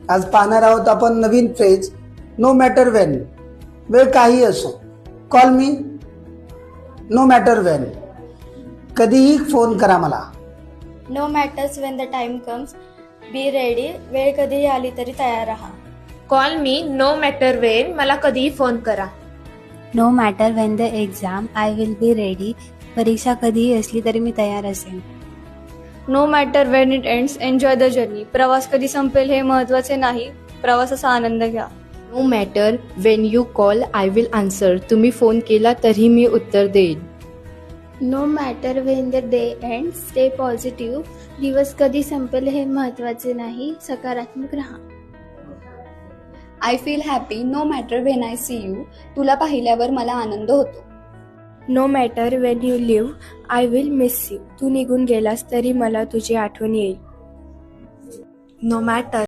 आज पाहणार आहोत आपण नवीन फ्रेज नो मॅटर वेन. वेळ काही असो, call me no matter when. कधीही फोन करा मला. No matters when the time comes, be ready. वेळ कधीही आली तरी तयार राहा. Call me no matter when. मला कधीही फोन करा. No matter when the exam, I will be ready. परीक्षा कधीही असली तरी मी तयार असेन. No matter when it ends, enjoy the journey. प्रवास कधी संपेल हे महत्त्वाचे नाही, प्रवासाचा आनंद घ्या. No matter when you call, I will answer. तुम्ही फोन केला तरी मी उत्तर देईन. No matter when the day end, stay positive. दिवस कधी संपेल हे महत्त्वाचे नाही, सकारात्मक राहा. I feel happy no matter when I see you. तुला पाहिल्यावर मला आनंद होतो. No matter when you leave, I will miss you. तू निघून गेलास तरी मला तुझी आठवण येईल. No matter